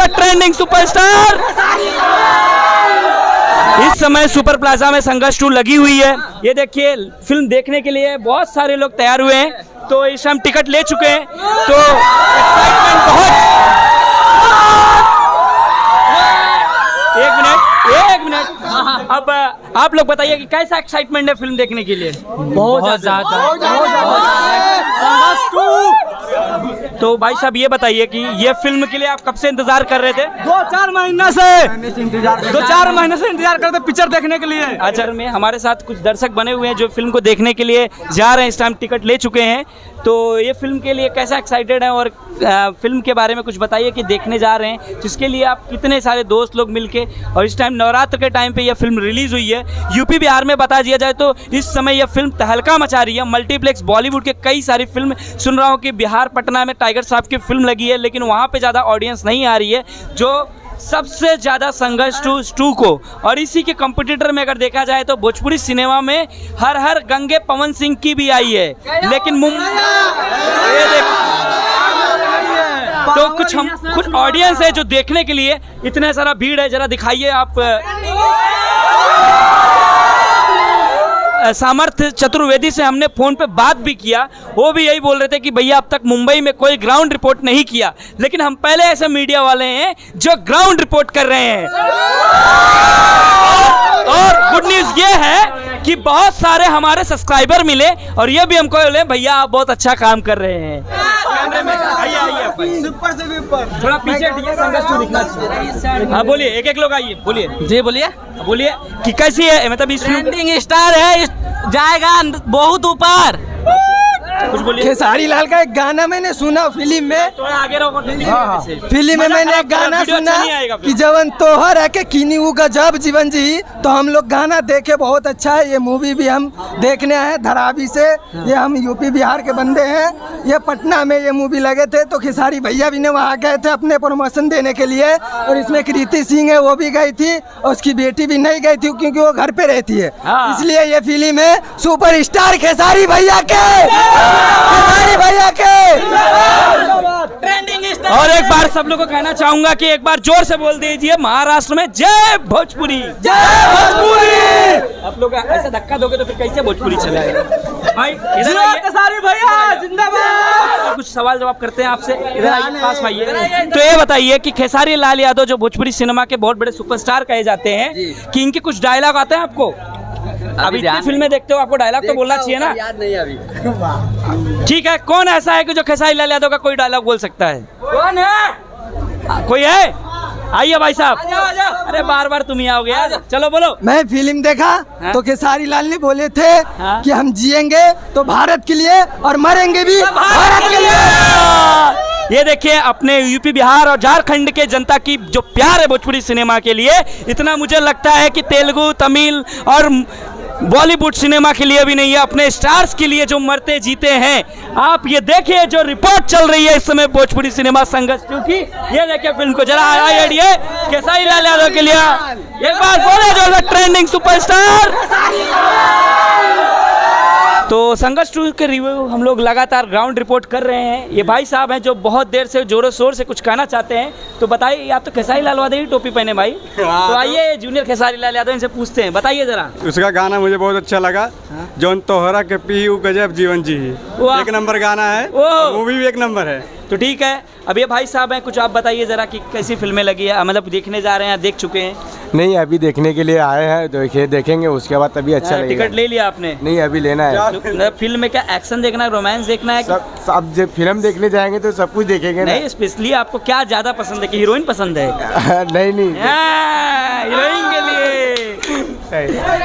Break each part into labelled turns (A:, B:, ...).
A: The trending superstar. इस समय super plaza में संघर्ष 2 लगी हुई है। ये देखिए फिल्म देखने के लिए बहुत सारे लोग तैयार हुए हैं, तो इस टाइम टिकट ले चुके हैं, तो एक्साइटमेंट बहुत। एक मिनट अब आप लोग बताइए कि कैसा एक्साइटमेंट है फिल्म देखने के लिए?
B: बहुत ज्यादा।
A: तो भाई साहब ये बताइए कि ये फिल्म के लिए आप कब से इंतजार कर रहे थे?
B: 2-4 महीने से 2-4 महीने से इंतजार करते पिक्चर देखने के लिए।
A: अच्छा, में हमारे साथ कुछ दर्शक बने हुए हैं जो फिल्म को देखने के लिए जा रहे हैं, इस टाइम टिकट ले चुके हैं, तो ये फिल्म के लिए कैसा एक्साइटेड है और फिल्म के बारे में कुछ बताइए कि देखने जा रहे हैं, जिसके लिए आप कितने सारे दोस्त लोग मिलके, और इस टाइम नवरात्र के टाइम पे यह फिल्म रिलीज हुई है। यूपी बिहार में बता दिया जाए तो इस समय यह फिल्म तहलका मचा रही है। मल्टीप्लेक्स बॉलीवुड के कई सारी फिल्म सुन रहा हूँ कि बिहार पटना में टाइगर साहब की फिल्म लगी है, लेकिन वहाँ पे ज़्यादा ऑडियंस नहीं आ रही है, जो सबसे ज़्यादा संघर्ष 2 को। और इसी के कंपटीटर में अगर देखा जाए तो भोजपुरी सिनेमा में हर हर गंगे पवन सिंह की भी आई है, लेकिन तो कुछ ऑडियंस है जो देखने के लिए इतना सारा भीड़ है। जरा दिखाइए आप। सामर्थ्य चतुर्वेदी से हमने फोन पे बात भी किया, वो भी यही बोल रहे थे कि भैया अब तक मुंबई में कोई ग्राउंड रिपोर्ट नहीं किया, लेकिन हम पहले ऐसे मीडिया वाले हैं जो ग्राउंड रिपोर्ट कर रहे हैं। और गुड न्यूज ये है कि बहुत सारे हमारे सब्सक्राइबर मिले और ये भी हमको बोले भैया आप बहुत अच्छा काम कर रहे हैं।
B: सुपर से भी ऊपर
A: थोड़ा पीछे हटिए, संघर्ष 2 दिखना चाहिए। हाँ बोलिए, एक लोग आइए, बोलिए
B: जी, बोलिए
A: बोलिए कि कैसी है, मतलब इस
B: ट्रेंडिंग स्टार है, जाएगा बहुत ऊपर।
A: कुछ बोलिए।
C: खेसारी लाल का एक गाना मैंने सुना फिल्म में,
A: थोड़ा आगे रहो।
C: फिल्म में मैंने एक गाना सुना कि जवन तोहर है के किनी उ गजब जीवन जी, तो हम लोग गाना देखे, बहुत अच्छा है। ये मूवी भी हम देखने आए धरावी से, ये हम यूपी बिहार के बंदे हैं, ये पटना में ये मूवी लगे थे, तो खेसारी भैया भी ने वहाँ गए थे अपने प्रमोशन देने के लिए, और इसमें कृति सिंह है वो भी गई थी, और उसकी बेटी भी नहीं गई थी क्योंकि वो घर पे रहती है, इसलिए ये फिल्म है सुपर स्टार खेसारी भैया के।
A: और एक बार सब लोगों को कहना चाहूंगा कि एक बार जोर से बोल दीजिए महाराष्ट्र में जय भोजपुरी,
C: जय भोजपुरी।
A: आप लोग ऐसा धक्का दोगे तो फिर कैसे भोजपुरी चलेगा भाई? इधर
B: खेसारी भैया जिंदाबाद।
A: कुछ सवाल जवाब करते हैं आपसे, इधर आइए, पास में आइए। तो ये बताइए कि खेसारी लाल यादव जो भोजपुरी सिनेमा के बहुत बड़े सुपरस्टार कहे जाते हैं, कि इनके कुछ डायलॉग आते हैं आपको? अभी इतनी फिल्में देखते हो, आपको डायलॉग तो बोलना चाहिए ना।
B: याद नहीं अभी।
A: ठीक है, कौन ऐसा है कि जो खेसारी लाल यादव का कोई डायलॉग बोल सकता है?
B: कौन है?
A: कोई है? आइए भाई साहब। अरे बार बार तुम ही आओगे यार, चलो बोलो।
C: मैं फिल्म देखा तो खेसारी लाल ने बोले थे कि हम जिएंगे तो भारत के लिए और मरेंगे भी भारत के लिए।
A: ये देखिए अपने यूपी बिहार और झारखंड के जनता की जो प्यार है भोजपुरी सिनेमा के लिए, इतना मुझे लगता है कि तेलुगु, तमिल और बॉलीवुड सिनेमा के लिए भी नहीं है, अपने स्टार्स के लिए जो मरते जीते हैं। आप ये देखिए जो रिपोर्ट चल रही है इस समय भोजपुरी सिनेमा संघर्ष, क्योंकि ये देखिए फिल्म को जरा आइए खेसारी लाल यादव के लिए एक बार बोले जो ट्रेंडिंग सुपरस्टार। तो संघर्ष 2 के रिव्यू हम लोग लगातार ग्राउंड रिपोर्ट कर रहे हैं। ये भाई साहब हैं जो बहुत देर से जोरों शोर से कुछ कहना चाहते हैं, तो बताइए। आप तो खेसारी लाल यादव ही टोपी पहने भाई, तो आइए जूनियर खेसारी लाल यादव इनसे पूछते हैं, बताइए जरा।
D: उसका गाना मुझे बहुत अच्छा लगा, जौन तोहरा के पीहू गजब जीवन जी, एक नंबर गाना है, मूवी भी एक नंबर है।
A: तो ठीक है, अब ये भाई साहब हैं, कुछ आप बताइए जरा कि कैसी फिल्में लगी है, मतलब देखने जा रहे हैं, देख चुके हैं?
E: नहीं, अभी देखने के लिए आए हैं, देखेंगे उसके बाद तभी अच्छा लगेगा।
A: टिकट ले लिया आपने?
E: नहीं, अभी लेना है।
A: फिल्म में क्या एक्शन देखना है, रोमांस देखना है?
E: सब जब फिल्म देखने जाएंगे तो सब कुछ देखेंगे ना।
A: नहीं, स्पेशली आपको क्या ज्यादा पसंद है, कि हीरोइन पसंद है?
E: नहीं,
A: हीरोइन के लिए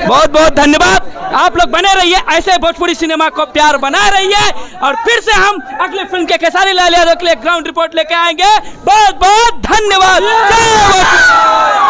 A: बहुत बहुत धन्यवाद। आप लोग बने रहिए ऐसे, भोजपुरी सिनेमा को प्यार बनाए रहिए, और फिर से हम अगले फिल्म के खेसारी लाल यादव के लिए ग्राउंड रिपोर्ट लेके आएंगे। बहुत बहुत धन्यवाद। जय भोजपुरी।